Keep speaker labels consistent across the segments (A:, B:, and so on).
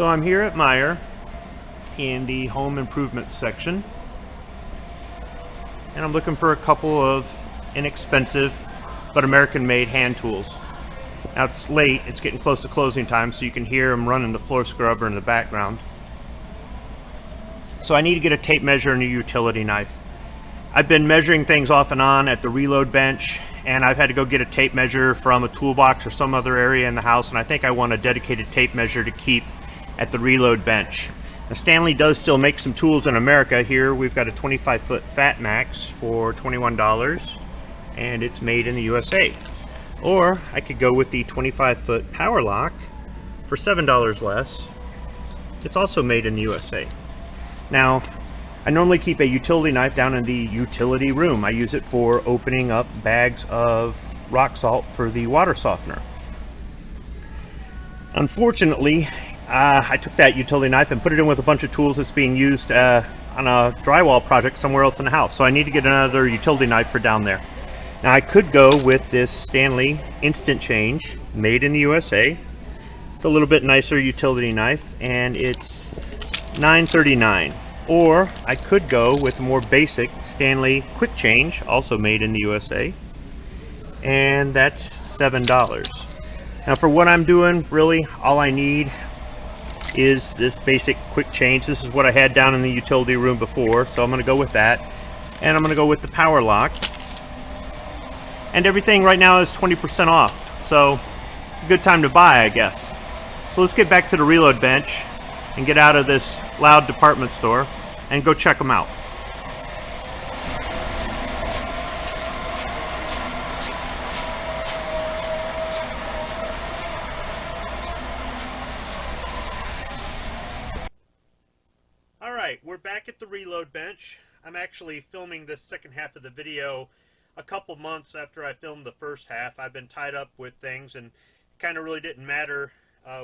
A: So I'm here at Meyer in the home improvement section, and I'm looking for a couple of inexpensive but American-made hand tools. Now it's late, it's getting close to closing time, so you can hear them running the floor scrubber in the background. So I need to get a tape measure and a utility knife. I've been measuring things off and on at the reload bench, and I've had to go get a tape measure from a toolbox or some other area in the house, and I think I want a dedicated tape measure to keep at the reload bench. Now, Stanley does still make some tools in America. Here we've got a 25-foot Fat Max for $21, and it's made in the USA. Or I could go with the 25-foot Power Lock for $7 less. It's also made in the USA. Now, I normally keep a utility knife down in the utility room. I use it for opening up bags of rock salt for the water softener. Unfortunately, I took that utility knife and put it in with a bunch of tools that's being used on a drywall project somewhere else in the house. So I need to get another utility knife for down there. Now I could go with this Stanley Instant Change, made in the USA. It's a little bit nicer utility knife, and it's $9.39. Or I could go with a more basic Stanley Quick Change, also made in the USA, and that's $7. Now for what I'm doing, really all I need is this basic quick change. This is what I had down in the utility room before, so I'm going to go with that, and I'm going to go with the Power Lock. And everything right now is 20% off, so it's a good time to buy, I guess. So let's get back to the reload bench and get out of this loud department store and go check them out. Alright, we're back at the reload bench. I'm actually filming this second half of the video a couple months after I filmed the first half. I've been tied up with things, and it kind of really didn't matter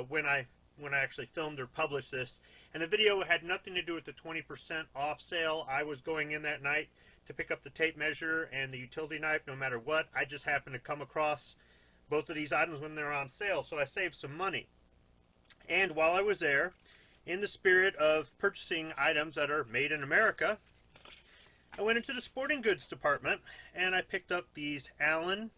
A: when I actually filmed or published this. And the video had nothing to do with the 20% off sale. I was going in that night to pick up the tape measure and the utility knife no matter what. I just happened to come across both of these items when they're on sale, so I saved some money. And while I was there, in the spirit of purchasing items that are made in America, I went into the sporting goods department and I picked up these Allen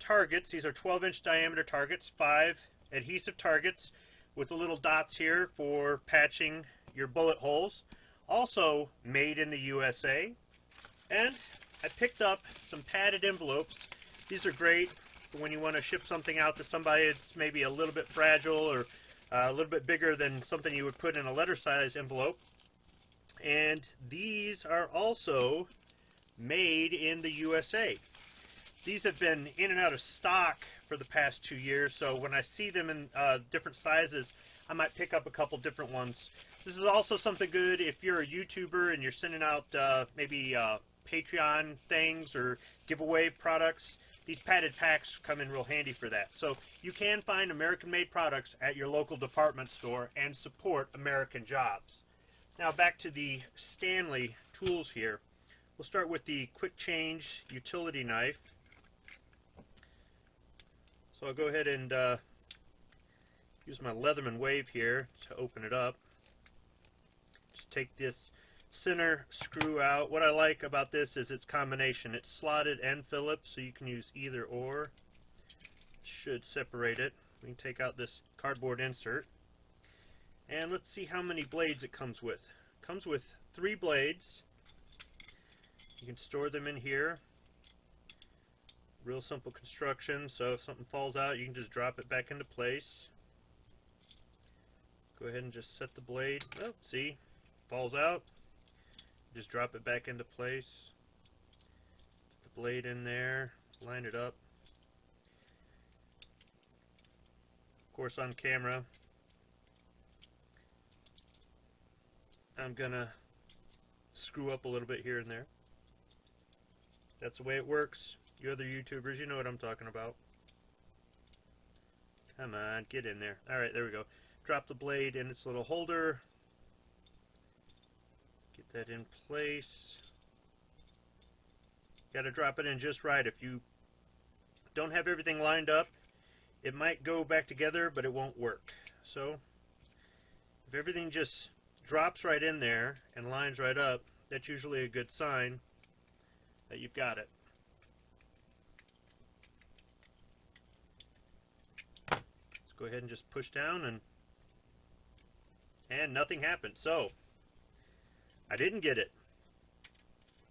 A: targets. These are 12-inch diameter targets, 5 adhesive targets with the little dots here for patching your bullet holes. Also made in the USA. And I picked up some padded envelopes. These are great for when you want to ship something out to somebody that's maybe a little bit fragile or a little bit bigger than something you would put in a letter size envelope. And these are also made in the USA. These have been in and out of stock for the past 2 years, so when I see them in different sizes, I might pick up a couple different ones. This is also something good if you're a YouTuber and you're sending out maybe Patreon things or giveaway products. These padded packs come in real handy for that. So you can find American-made products at your local department store and support American jobs. Now back to the Stanley tools here. We'll start with the Quick Change utility knife. So I'll go ahead and use my Leatherman wave here to open it up. Just take this center screw out. What I like about this is its combination. It's slotted and Phillips, so you can use either or. Should separate it. We can take out this cardboard insert. And let's see how many blades it comes with. It comes with 3 blades. You can store them in here. Real simple construction, so if something falls out, you can just drop it back into place. Go ahead and just set the blade. Oh, see, falls out. Just drop it back into place. Put the blade in there, line it up. Of course, on camera, I'm gonna screw up a little bit here and there. That's the way it works. You other YouTubers, you know what I'm talking about. Come on, get in there. Alright, there we go. Drop the blade in its little holder. Get that in place. Got to drop it in just right. If you don't have everything lined up, it might go back together, but it won't work. So If everything just drops right in there and lines right up, that's usually a good sign that you've got it. Let's go ahead and just push down, and nothing happened. So I didn't get it.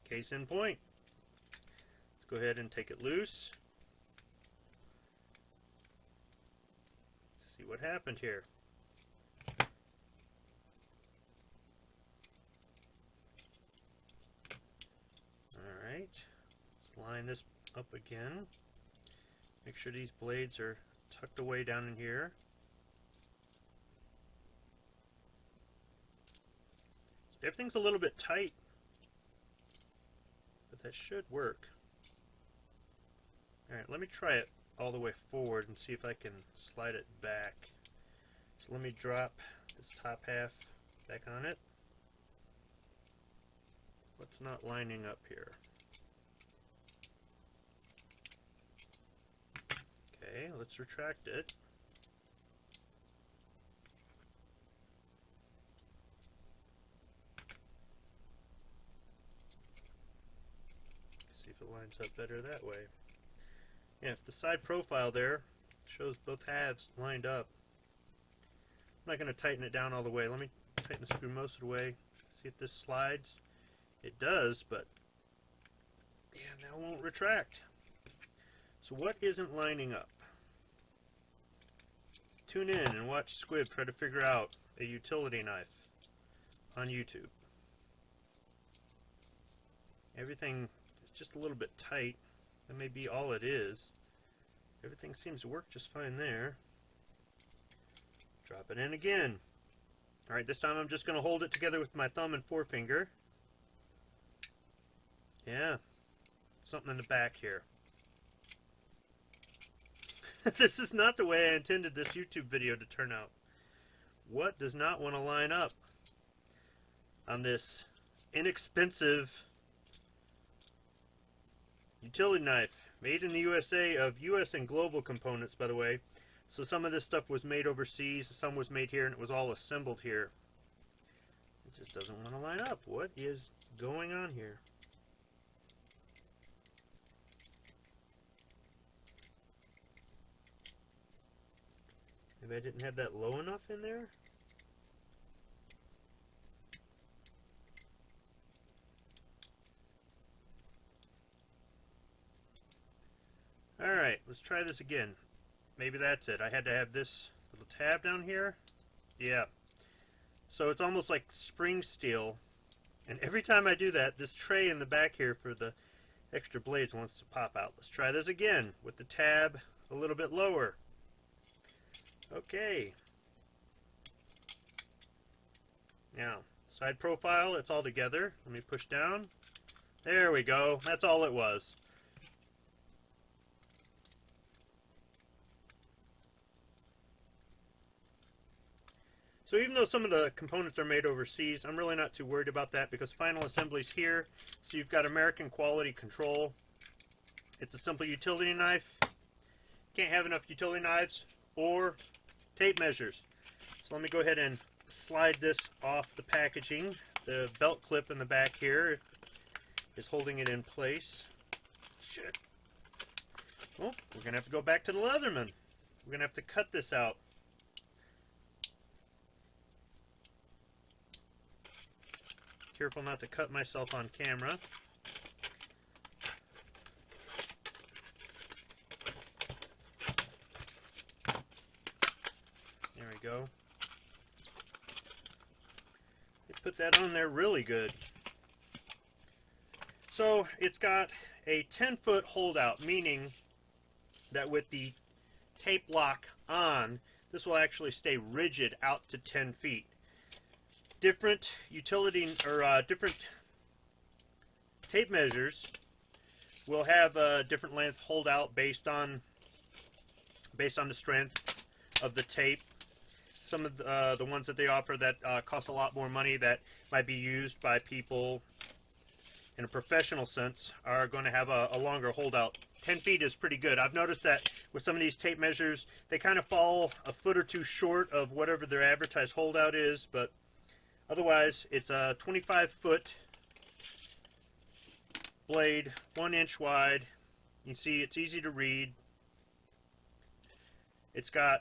A: Case in point. Let's go ahead and take it loose. See what happened here. Alright, let's line this up again. Make sure these blades are tucked away down in here. Everything's a little bit tight, but that should work. Alright, let me try it all the way forward and see if I can slide it back. So let me drop this top half back on it. What's not lining up here? Okay, let's retract it. See if it lines up better that way. Yeah, if the side profile there shows both halves lined up. I'm not going to tighten it down all the way. Let me tighten the screw most of the way. See if this slides. It does, but yeah, now it won't retract. So what isn't lining up? Tune in and watch Squib try to figure out a utility knife on YouTube. Everything is just a little bit tight. That may be all it is. Everything seems to work just fine there. Drop it in again. Alright, this time I'm just going to hold it together with my thumb and forefinger. Yeah, something in the back here. This is not the way I intended this YouTube video to turn out. What does not want to line up on this inexpensive utility knife made in the USA of US and global components, by the way. So some of this stuff was made overseas, some was made here, and it was all assembled here. It just doesn't want to line up. What is going on here? Maybe I didn't have that low enough in there? Alright, let's try this again. Maybe that's it. I had to have this little tab down here. Yeah. So it's almost like spring steel. And every time I do that, this tray in the back here for the extra blades wants to pop out. Let's try this again with the tab a little bit lower. Okay. Now, side profile, it's all together. Let me push down. There we go. That's all it was. So even though some of the components are made overseas, I'm really not too worried about that because final assembly's here. So you've got American quality control. It's a simple utility knife. Can't have enough utility knives or tape measures. So let me go ahead and slide this off the packaging. The belt clip in the back here is holding it in place. Shit. Well, we're going to have to go back to the Leatherman. We're going to have to cut this out. Careful not to cut myself on camera. There we go. They put that on there really good. So it's got a 10-foot holdout, meaning that with the tape lock on, this will actually stay rigid out to 10 feet. Different utility or different tape measures will have a different length holdout based on the strength of the tape. Some of the ones that they offer that cost a lot more money that might be used by people in a professional sense, are going to have a longer holdout. 10 feet is pretty good. I've noticed that with some of these tape measures, they kind of fall a foot or two short of whatever their advertised holdout is, but otherwise, it's a 25-foot blade, 1 inch wide. You can see it's easy to read. It's got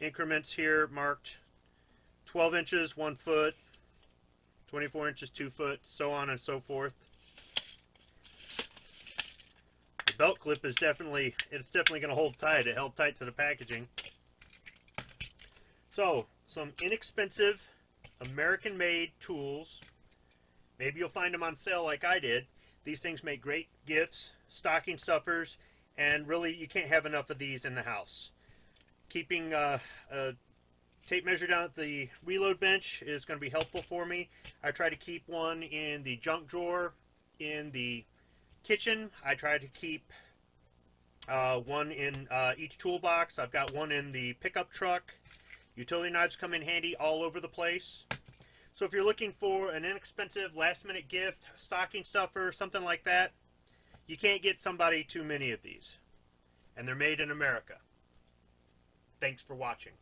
A: increments here marked 12 inches, 1 foot, 24 inches, 2 foot, so on and so forth. The belt clip is definitely going to hold tight. It held tight to the packaging. So, some inexpensive American-made tools. Maybe you'll find them on sale like I did. These things make great gifts, stocking stuffers, and really you can't have enough of these in the house. Keeping a tape measure down at the reload bench is going to be helpful for me. I try to keep one in the junk drawer in the kitchen. I try to keep one in each toolbox. I've got one in the pickup truck. Utility knives come in handy all over the place. So if you're looking for an inexpensive last-minute gift, stocking stuffer, something like that, you can't get somebody too many of these. And they're made in America. Thanks for watching.